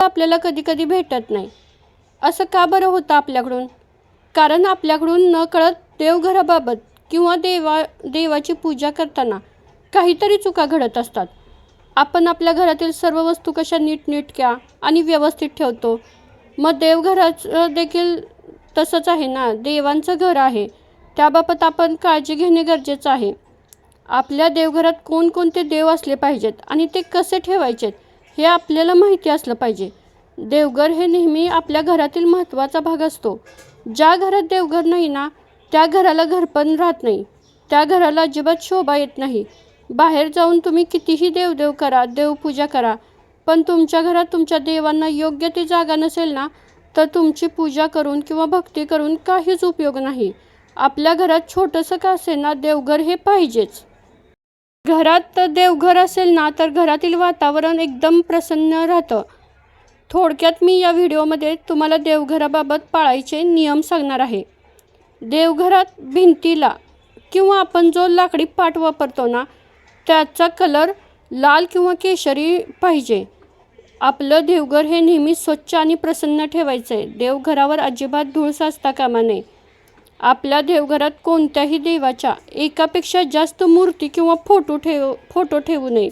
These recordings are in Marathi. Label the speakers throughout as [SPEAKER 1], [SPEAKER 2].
[SPEAKER 1] आपल्याला कधी कधी भेटत नाही. असं का बरं होतं आपल्याकडून? कारण आपल्याकडून नकळत देवघराबाबत किंवा देवाची पूजा करताना काहीतरी चुका घडत असतात. आपण आपल्या घरातील सर्व वस्तू कशा नीटनेटक्या आणि व्यवस्थित ठेवतो, मग देवघराचं देखील तसंच आहे ना. देवांचं घर आहे, त्याबाबत आपण काळजी घेणे गरजेचं आहे. आपल्या देवघरात कोणकोणते देव असले पाहिजेत आणि ते कसे ठेवायचेत हे आपल्याला माहिती असलं पाहिजे. देवघर हे नेहमी आपल्या घरातील महत्त्वाचा भाग असतो. ज्या घरात देवघर नाही ना, त्या घराला घरपण राहत नाही, त्या घराला अजिबात शोभा येत नाही. बाहेर जाऊन तुम्ही कितीही देवदेव करा, देवपूजा करा, पण तुमच्या घरात तुमच्या देवांना योग्य ती जागा नसेल ना, तर तुमची पूजा करून किंवा भक्ती करून काहीच उपयोग नाही. आपल्या घरात छोटंसं का असेल ना, देवघर हे पाहिजेच. घरात देवघर असेल ना, तर घरातील वातावरण एकदम प्रसन्न राहतं. थोडक्यात मी या व्हिडिओमध्ये तुम्हाला देवघराबाबत पाळायचे नियम सांगणार आहे. देवघरात भिंतीला किंवा आपण जो लाकडी पाट वापरतो ना, त्याचा कलर लाल किंवा केशरी पाहिजे. आपलं देवघर हे नेहमी स्वच्छ आणि प्रसन्न ठेवायचं आहे. देवघरावर अजिबात धूळ साचता कामा नये. आपल्या देवघरात कोणत्याही देवाच्या एकापेक्षा जास्त मूर्ती किंवा फोटो ठेवू नये.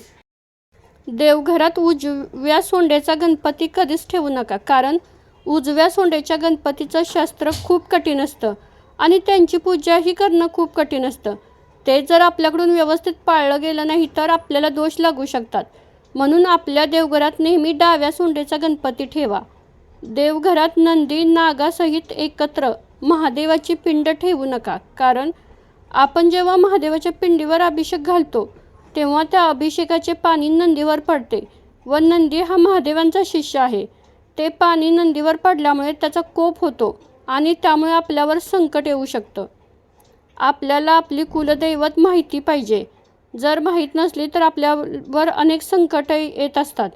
[SPEAKER 1] देवघरात उजव्या सोंड्याचा गणपती कधीच ठेवू नका, कारण उजव्या सोंड्याच्या गणपतीचं शास्त्र खूप कठीण असतं आणि त्यांची पूजाही करणं खूप कठीण असतं. ते जर आपल्याकडून व्यवस्थित पाळलं गेलं नाही तर आपल्याला दोष लागू शकतात. म्हणून आपल्या देवघरात नेहमी डाव्या सोंडेचा गणपती ठेवा. देवघरात नंदी नागासहित एकत्र महादेवाची पिंड ठेवू नका, कारण आपण जेव्हा महादेवाच्या पिंडीवर अभिषेक घालतो तेव्हा त्या अभिषेकाचे पाणी नंदीवर पडते व नंदी हा महादेवांचा शिष्य आहे. ते पाणी नंदीवर पडल्यामुळे त्याचा कोप होतो आणि त्यामुळे आपल्यावर संकट येऊ शकतं. आपल्याला आपली कुलदैवत माहिती पाहिजे. जर माहीत नसली तर आपल्यावर अनेक संकट येत असतात.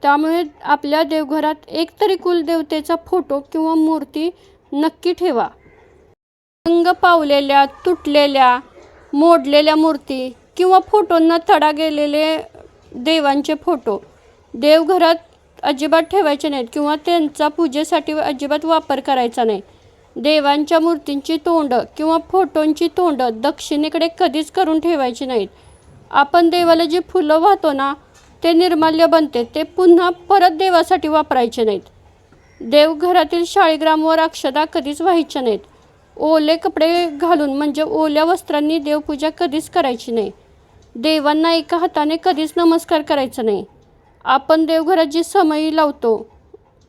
[SPEAKER 1] त्यामुळे आपल्या देवघरात एकतरी कुलदेवतेचा फोटो किंवा मूर्ती नक्की ठेवा. रंग पावलेल्या, तुटलेल्या, मोडलेल्या मूर्ती किंवा फोटोंना तडा गेलेले देवांचे फोटो देवघरात अजिबात ठेवायचे नाहीत किंवा त्यांचा पूजेसाठी अजिबात वापर करायचा नाही. देवांच्या मूर्तींची तोंड किंवा फोटोंची तोंड दक्षिणेकडे कधीच करून ठेवायची नाहीत. आपण देवाला जी फुलं वाहतो ना, ते निर्माल्य बनते, ते पुन्हा परत देवासाठी वापरायचे नाहीत. देवघरातील शाळीग्रामवर अक्षता कधीच व्हायच्या नाहीत. ओले कपडे घालून म्हणजे ओल्या वस्त्रांनी देवपूजा कधीच करायची नाही. देवांना एका हाताने कधीच नमस्कार करायचा नाही. आपण देवघरात जी समई लावतो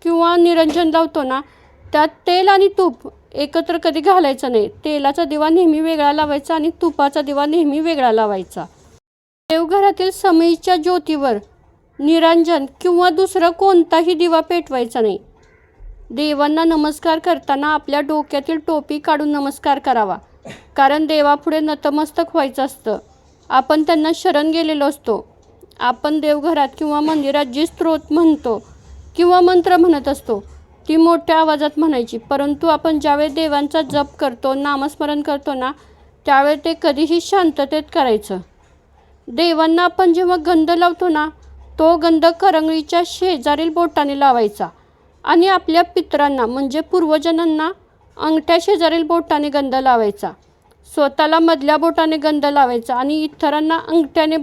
[SPEAKER 1] किंवा निरंजन लावतो ना, त्यात तेल आणि तूप एकत्र कधी घालायचं नाही. तेलाचा दिवा नेहमी वेगळा लावायचा आणि तुपाचा दिवा नेहमी वेगळा लावायचा. देवघरातील समईच्या ज्योतीवर निरंजन किंवा दुसरा कोणताही दिवा पेटवायचा नाही. देवांना नमस्कार करताना आपल्या डोक्यातील टोपी काढून नमस्कार करावा, कारण देवापुढे नतमस्तक व्हायचं असतं. आपण त्यांना शरण गेलेलो असतो. आपण देवघरात किंवा मंदिरात जी स्तोत्र म्हणतो किंवा मंत्र म्हणत असतो ती मोठ्या आवाजात म्हणायची, परंतु आपण ज्यावेळी देवांचा जप करतो, नामस्मरण करतो ना, त्यावेळी ते कधीही शांततेत करायचं. देवांना आपण जेव्हा गंध लावतो ना, तो गंध करंगळीच्या शेजारील बोटाने लावायचा आणि आपल्या पितरांना म्हणजे पूर्वजांना अंगठ्या शेजारील बोटाने गंध लावायचा. स्वतःला मधल्या बोटाने गंध लावायचा आणि इतरांना अंगठ्याने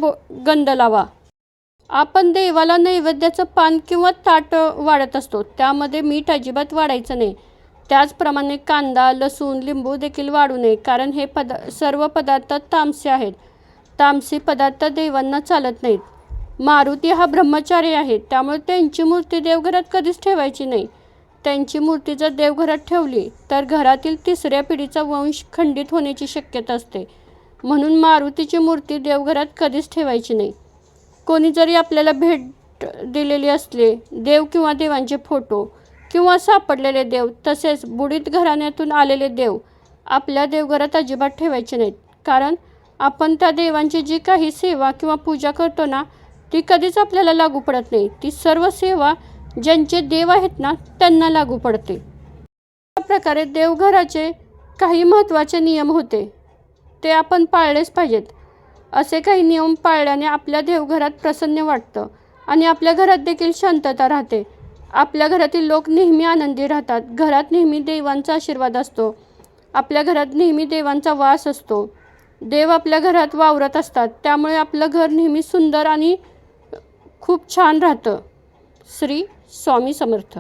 [SPEAKER 1] गंध लावा. आपण देवाला नैवेद्याचं पान किंवा ताट वाढत असतो, त्यामध्ये मीठ अजिबात वाढायचं नाही. त्याचप्रमाणे कांदा, लसूण, लिंबू देखील वाढू नये, कारण हे सर्व पदार्थ तामसी आहेत. तामसी पदार्थ देवांना चालत नाहीत. मारुती हा ब्रह्मचारी आहे, त्यामुळे त्यांची मूर्ती देवघरात कधीच ठेवायची नाही. त्यांची मूर्ती जर देवघरात ठेवली तर घरातील तिसऱ्या पिढीचा वंश खंडित होण्याची शक्यता असते. म्हणून मारुतीची मूर्ती देवघरात कधीच ठेवायची नाही. कोणी जरी आपल्याला भेट दिलेली असले, देव किंवा देवांचे फोटो किंवा सापडलेले देव तसेच बुडीत घराण्यातून आलेले देव आपल्या देवघरात अजिबात ठेवायचे नाहीत, कारण आपण त्या देवांची जी काही सेवा किंवा पूजा करतो ना, ती कधीच आपल्याला लागू पडत नाही. ती सर्व सेवा ज्यांचे देव आहेत ना, त्यांना लागू पडते. अशा प्रकारे देवघराचे काही महत्त्वाचे नियम होते, ते आपण पाळलेच पाहिजेत. असे काही नियम पाळल्याने आपल्या देवघरात प्रसन्न वाटतं आणि आपल्या घरात देखील शांतता राहते. आपल्या घरातील लोक नेहमी आनंदी राहतात. घरात नेहमी देवांचा आशीर्वाद असतो. आपल्या घरात नेहमी देवांचा वास असतो. देव आपल्या घरात वावरत असतात. त्यामुळे आपलं घर नेहमी सुंदर आणि खूप छान राहतं. श्री स्वामी समर्थ.